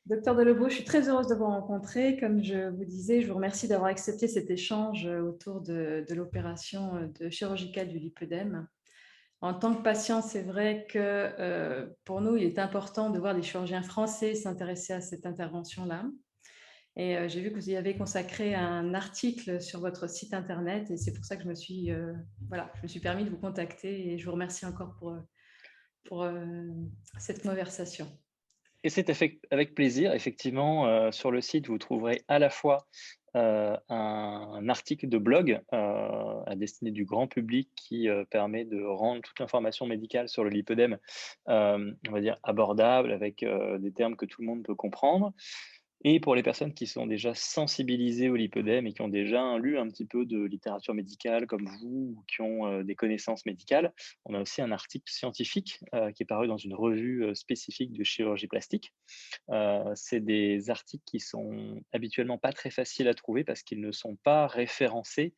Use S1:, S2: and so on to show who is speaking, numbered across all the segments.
S1: Docteur Delebeau, je suis très heureuse de vous rencontrer. Comme je vous disais, je vous remercie d'avoir accepté cet échange autour de l'opération de chirurgicale du lipœdème. En tant que patient, c'est vrai que pour nous, il est important de voir des chirurgiens français s'intéresser à cette intervention-là. Et j'ai vu que vous y avez consacré un article sur votre site internet et c'est pour ça que voilà, je me suis permis de vous contacter et je vous remercie encore pour cette conversation.
S2: Et c'est avec plaisir. Effectivement, sur le site, vous trouverez à la fois, un article de blog, à destinée du grand public qui, permet de rendre toute l'information médicale sur le lipœdème, on va dire abordable avec, des termes que tout le monde peut comprendre. Et pour les personnes qui sont déjà sensibilisées au lipœdème et qui ont déjà lu un petit peu de littérature médicale comme vous ou qui ont, des connaissances médicales, on a aussi un article scientifique, qui est paru dans une revue, spécifique de chirurgie plastique. C'est des articles qui sont habituellement pas très faciles à trouver parce qu'ils ne sont pas référencés,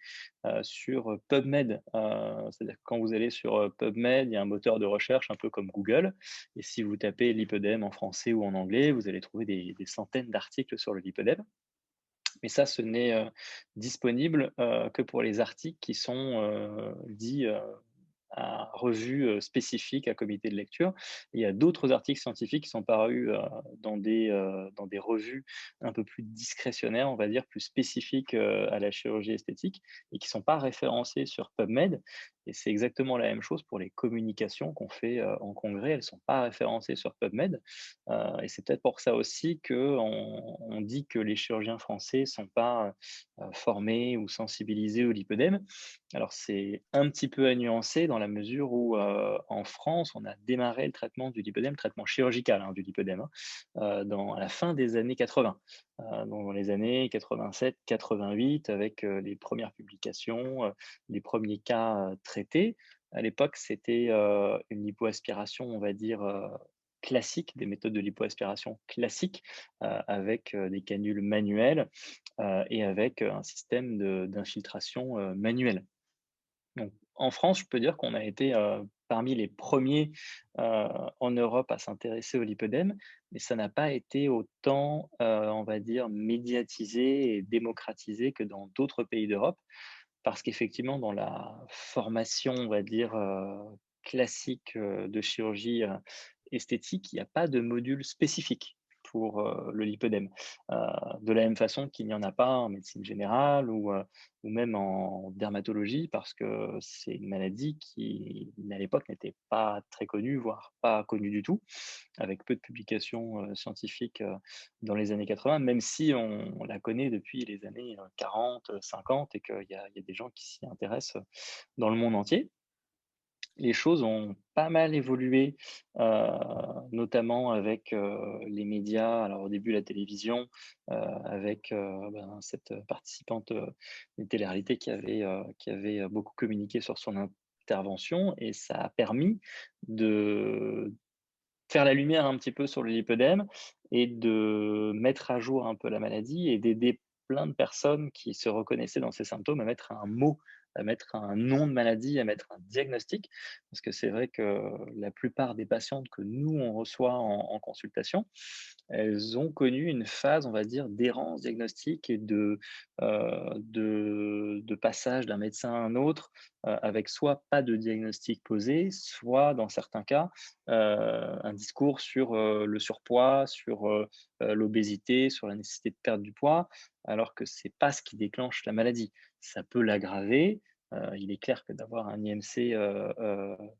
S2: sur PubMed. C'est-à-dire que quand vous allez sur, PubMed, il y a un moteur de recherche un peu comme Google et si vous tapez lipœdème en français ou en anglais, vous allez trouver des centaines d'articles sur le lipœdème. Mais ça, ce n'est, disponible, que pour les articles qui sont, dits, à revue, spécifique, à comité de lecture. Il y a d'autres articles scientifiques qui sont parus, dans des revues un peu plus discrétionnaires, on va dire, plus spécifiques, à la chirurgie esthétique et qui ne sont pas référencés sur PubMed et c'est exactement la même chose pour les communications qu'on fait, en congrès. Elles ne sont pas référencées sur PubMed, et c'est peut-être pour ça aussi qu'on dit que les chirurgiens français ne sont pas, formés ou sensibilisés au lipœdème. Alors c'est un petit peu à nuancer dans la mesure où, en France, on a démarré le traitement du lipœdème, le traitement chirurgical, hein, du lipœdème, hein, à la fin des années 80, donc dans les années 87-88 avec, les premières publications, les premiers cas, traités. À l'époque, c'était, une lipoaspiration, on va dire, classique, des méthodes de lipoaspiration classiques, avec, des canules manuelles, et avec, un système d'infiltration, manuel. Donc en France, je peux dire qu'on a été, parmi les premiers en Europe à s'intéresser au lipœdème, mais ça n'a pas été autant, on va dire médiatisé et démocratisé que dans d'autres pays d'Europe. Parce qu'effectivement dans la formation, on va dire, classique, de chirurgie, esthétique, il n'y a pas de module spécifique pour, le lipœdème. Heu, de la même façon qu'il n'y en a pas en médecine générale ou même en dermatologie parce que c'est une maladie qui, à l'époque, n'était pas très connue, voire pas connue du tout, avec peu de publications, scientifiques, dans les années 80, même si on la connaît depuis les années, 40, 50 et qu'il y a des gens qui s'y intéressent, dans le monde entier. Les choses ont pas mal évolué, notamment avec, les médias. Alors au début la télévision, avec, cette participante, de télé-réalité qui avait beaucoup communiqué sur son intervention et ça a permis de faire la lumière un petit peu sur le lipœdème et de mettre à jour un peu la maladie et d'aider plein de personnes qui se reconnaissaient dans ces symptômes à mettre un mot, à mettre un nom de maladie, à mettre un diagnostic. Parce que c'est vrai que la plupart des patientes que nous, on reçoit en consultation, elles ont connu une phase, on va dire, d'errance diagnostique et de passage d'un médecin à un autre, avec soit pas de diagnostic posé, soit dans certains cas, un discours sur, le surpoids, sur, l'obésité, sur la nécessité de perdre du poids, alors que c'est pas ce qui déclenche la maladie. Ça peut l'aggraver, il est clair que d'avoir un IMC,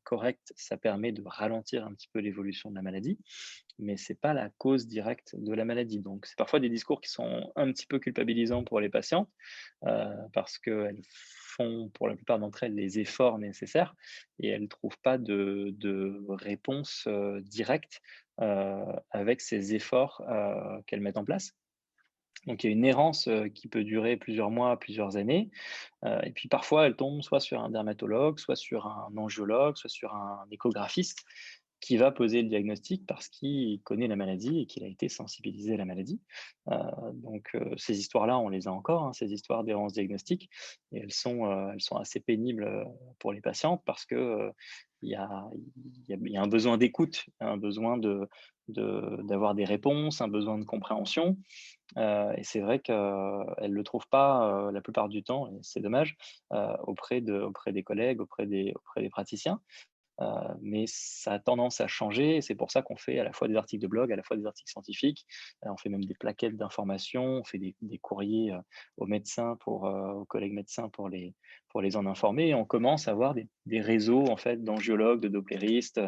S2: correct, ça permet de ralentir un petit peu l'évolution de la maladie, mais c'est pas la cause directe de la maladie. Donc c'est parfois des discours qui sont un petit peu culpabilisants pour les patientes, parce qu'elles font, pour la plupart d'entre elles, les efforts nécessaires et elles ne trouvent pas de réponse, directe, avec ces efforts, qu'elles mettent en place. Donc il y a une errance, qui peut durer plusieurs mois, plusieurs années, et puis parfois elles tombent soit sur un dermatologue, soit sur un angiologue, soit sur un échographiste qui va poser le diagnostic parce qu'il connaît la maladie et qu'il a été sensibilisé à la maladie. Ces histoires-là, on les a encore, hein, ces histoires d'errance diagnostique, et elles sont assez pénibles pour les patientes parce que il y a, il y a un besoin d'écoute, un besoin d'avoir des réponses, un besoin de compréhension. Et c'est vrai qu'elles ne le trouvent pas la plupart du temps, et c'est dommage, auprès des collègues, auprès des praticiens. Mais ça a tendance à changer et c'est pour ça qu'on fait à la fois des articles de blog, à la fois des articles scientifiques. On fait même des plaquettes d'information, on fait des courriers, aux médecins aux collègues médecins pour les en informer et on commence à avoir des réseaux en fait d'angiologues, de doppléristes,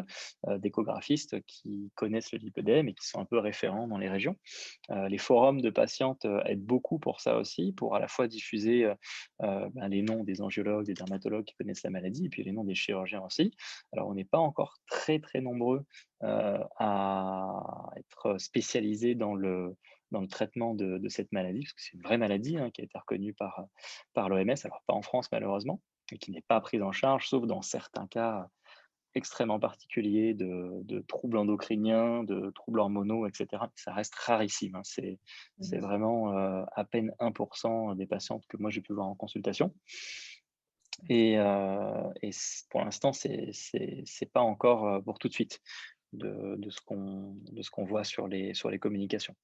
S2: d'échographistes qui connaissent le lipœdème et qui sont un peu référents dans les régions. Les forums de patientes aident beaucoup pour ça aussi, pour à la fois diffuser les noms des angiologues, des dermatologues qui connaissent la maladie, et puis les noms des chirurgiens aussi. Alors, on n'est pas encore très, très nombreux à être spécialisés dans le traitement de cette maladie, parce que c'est une vraie maladie hein, qui a été reconnue par l'OMS, alors pas en France malheureusement, et qui n'est pas prise en charge, sauf dans certains cas extrêmement particuliers de troubles endocriniens, de troubles hormonaux, et cetera. Ça reste rarissime, hein. C'est
S1: Mhm.
S2: vraiment, à peine 1 des patientes que moi j'ai pu voir en consultation et pour l'instant, c'est pas encore, pour tout de suite de ce qu'on voit sur les communications.